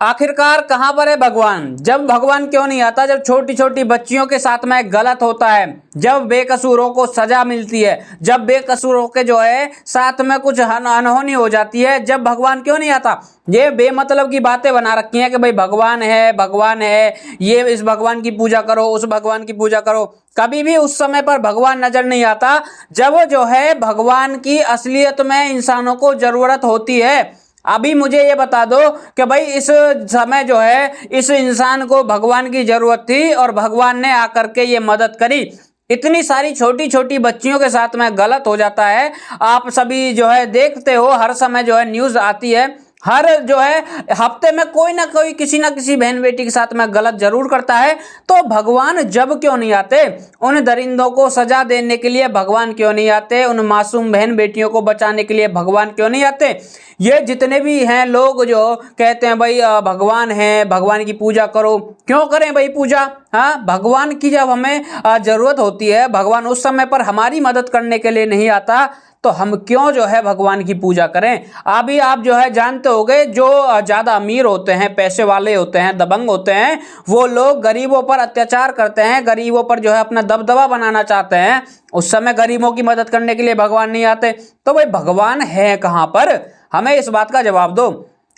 आखिरकार कहां पर है भगवान? जब भगवान क्यों नहीं आता? जब छोटी छोटी बच्चियों के साथ में गलत होता है, जब बेकसूरों को सजा मिलती है, जब बेकसूरों के जो है साथ में कुछ अनहोनी हो जाती है, जब भगवान क्यों नहीं आता? ये बेमतलब की बातें बना रखी हैं कि भाई भगवान है, भगवान है, ये इस भगवान की पूजा करो, उस भगवान की पूजा करो। कभी भी उस समय पर भगवान नजर नहीं आता जब जो है भगवान की असलियत में इंसानों को जरूरत होती है। अभी मुझे ये बता दो कि भाई इस समय जो है इस इंसान को भगवान की जरूरत थी और भगवान ने आकर के ये मदद करी। इतनी सारी छोटी छोटी बच्चियों के साथ में गलत हो जाता है। आप सभी जो है देखते हो, हर समय जो है न्यूज आती है, हर जो है हफ्ते में कोई ना कोई किसी ना किसी बहन बेटी के साथ में गलत जरूर करता है। तो भगवान जब क्यों नहीं आते? उन दरिंदों को सजा देने के लिए भगवान क्यों नहीं आते? उन मासूम बहन बेटियों को बचाने के लिए भगवान क्यों नहीं आते? ये जितने भी हैं लोग जो कहते हैं भाई भगवान है, भगवान की पूजा करो, क्यों करें भाई पूजा? हाँ, भगवान की जब हमें जरूरत होती है, भगवान उस समय पर हमारी मदद करने के लिए नहीं आता, तो हम क्यों जो है भगवान की पूजा करें? अभी आप जो है जानते होंगे, जो ज्यादा अमीर होते हैं, पैसे वाले होते हैं, दबंग होते हैं, वो लोग गरीबों पर अत्याचार करते हैं, गरीबों पर जो है अपना दबदबा बनाना चाहते हैं। उस समय गरीबों की मदद करने के लिए भगवान नहीं आते। तो भाई भगवान है कहां पर? हमें इस बात का जवाब दो।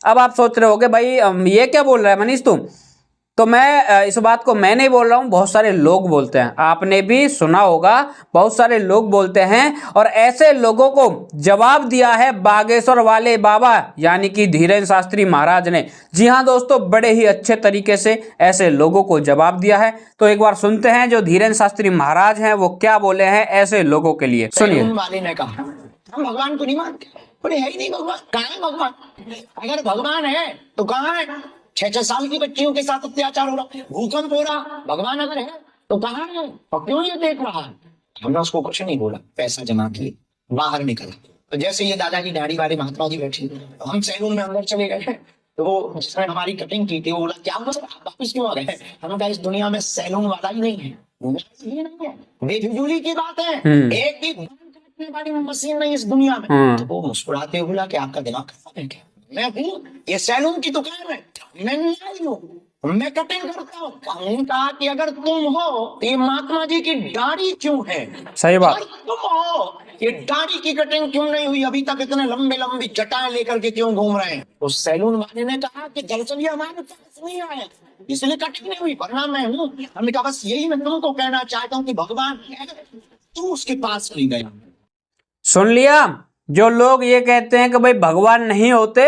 अब आप सोच रहे होगे भाई ये क्या बोल रहा है मनीष तुम? तो मैं इस बात को मैं नहीं बोल रहा हूं, बहुत सारे लोग बोलते हैं, आपने भी सुना होगा, बहुत सारे लोग बोलते हैं। और ऐसे लोगों को जवाब दिया है बागेश्वर वाले बाबा यानी कि धीरेन्द्र शास्त्री महाराज ने। जी हां दोस्तों, बड़े ही अच्छे तरीके से ऐसे लोगों को जवाब दिया है। तो एक बार सुनते हैं जो धीरेन्द्र शास्त्री महाराज हैं वो क्या बोले हैं ऐसे लोगों के लिए। सुनिए। वाले ने कहा हम भगवान को नहीं मानते, बोले है ही नहीं भगवान, कहाँ है भगवान? अगर भगवान है तो कहाँ है? 6-6 साल की बच्चियों के साथ अत्याचार हो रहा, भूकंप हो रहा, भगवान अगर है तो कहाँ है और क्यों ये देख रहा है? हमने उसको कुछ नहीं बोला, पैसा जमा किए, बाहर निकला। तो जैसे ये दादाजी दाढ़ी वाले महात्मा जी बैठे, तो हम सैलून में अंदर चले गए। तो वो जिसने हमारी कटिंग की थी वो बोला क्या वापिस क्यों आ गए? हमने कहा इस दुनिया में सैलून वाला ही नहीं है, ये नहीं है, बेफिजूली की बात है, एक भी वाली मशीन नहीं इस दुनिया में। तो वो मुस्कुराते बोला कि आपका दिमाग खराब है क्या? मैं हूँ, ये सैलून की दुकान है, मैं नहीं आई हूँ, मैं कटिंग करता हूँ। कहा कि अगर तुम हो तो ये महात्मा जी की दाढ़ी क्यों है? सही बात। तुम हो, ये दाढ़ी की कटिंग क्यों नहीं हुई? अभी तक इतने लंबे लंबी जटाएं लेकर के क्यों घूम रहे हैं? उस सैलून वाले ने कहा कि दरअसल ये हमारे पास नहीं आए इसलिए कटिंग नहीं हुई, वरना मैं हूँ। हमने कहा बस यही मैं तुमको कहना चाहता हूँ कि भगवान है, तू उसके पास नहीं गया। सुन लिया? जो लोग ये कहते हैं कि भाई भगवान नहीं होते,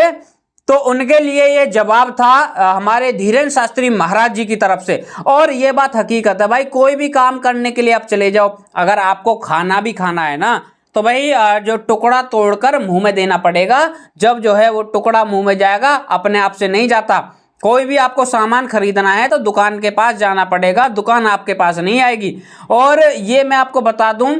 तो उनके लिए ये जवाब था हमारे धीरेन्द्र शास्त्री महाराज जी की तरफ से। और ये बात हकीकत है भाई, कोई भी काम करने के लिए आप चले जाओ, अगर आपको खाना भी खाना है ना, तो भाई जो टुकड़ा तोड़कर मुंह में देना पड़ेगा। जब जो है वो टुकड़ा मुंह में जाएगा, अपने आप से नहीं जाता। कोई भी आपको सामान खरीदना है तो दुकान के पास जाना पड़ेगा, दुकान आपके पास नहीं आएगी। और ये मैं आपको बता दूं,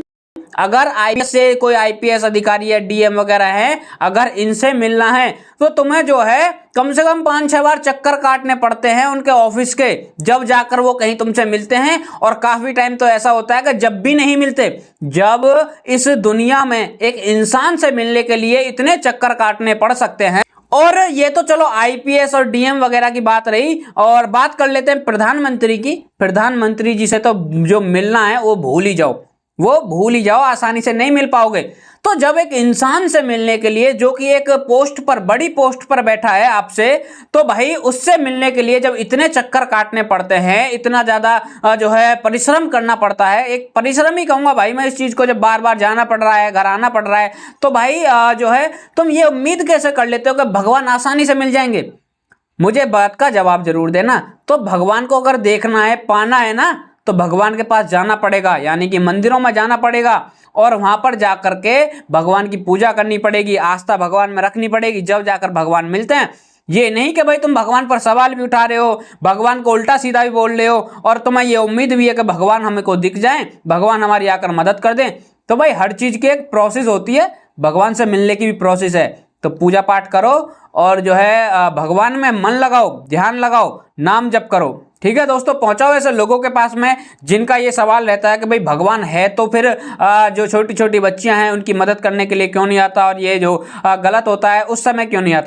अगर आईपीएस से कोई आईपीएस अधिकारी या डीएम वगैरह हैं, अगर इनसे मिलना है तो तुम्हें जो है कम से कम 5-6 बार चक्कर काटने पड़ते हैं उनके ऑफिस के, जब जाकर वो कहीं तुमसे मिलते हैं। और काफी टाइम तो ऐसा होता है कि जब भी नहीं मिलते, जब इस दुनिया में एक इंसान से मिलने के लिए इतने चक्कर काटने पड़ सकते हैं। और ये तो चलो आईपीएस और डीएम वगैरह की बात रही, और बात कर लेते हैं प्रधानमंत्री की। प्रधानमंत्री जी से तो जो मिलना है वो भूल ही जाओ, वो भूल ही जाओ, आसानी से नहीं मिल पाओगे। तो जब एक इंसान से मिलने के लिए, जो कि एक पोस्ट पर, बड़ी पोस्ट पर बैठा है आपसे, तो भाई उससे मिलने के लिए जब इतने चक्कर काटने पड़ते हैं, इतना ज्यादा जो है परिश्रम करना पड़ता है, एक परिश्रम ही कहूंगा भाई मैं इस चीज को, जब बार बार जाना पड़ रहा है, घर आना पड़ रहा है, तो भाई जो है तुम ये उम्मीद कैसे कर लेते हो कि भगवान आसानी से मिल जाएंगे? मुझे बात का जवाब जरूर देना। तो भगवान को अगर देखना है, पाना है ना, तो भगवान के पास जाना पड़ेगा, यानी कि मंदिरों में जाना पड़ेगा, और वहां पर जाकर के भगवान की पूजा करनी पड़ेगी, आस्था भगवान में रखनी पड़ेगी, जब जाकर भगवान मिलते हैं। ये नहीं कि भाई तुम भगवान पर सवाल भी उठा रहे हो, भगवान को उल्टा सीधा भी बोल रहे हो, और तुम्हें ये उम्मीद भी है कि भगवान हमें को दिख जाए, भगवान हमारी आकर मदद कर दें। तो भाई हर चीज की एक प्रोसेस होती है, भगवान से मिलने की भी प्रोसेस है। तो पूजा पाठ करो और जो है भगवान में मन लगाओ, ध्यान लगाओ, नाम जप करो। ठीक है दोस्तों, पहुंचाओ ऐसे लोगों के पास में जिनका ये सवाल रहता है कि भाई भगवान है तो फिर जो छोटी छोटी बच्चियां हैं उनकी मदद करने के लिए क्यों नहीं आता, और ये जो गलत होता है उस समय क्यों नहीं आता।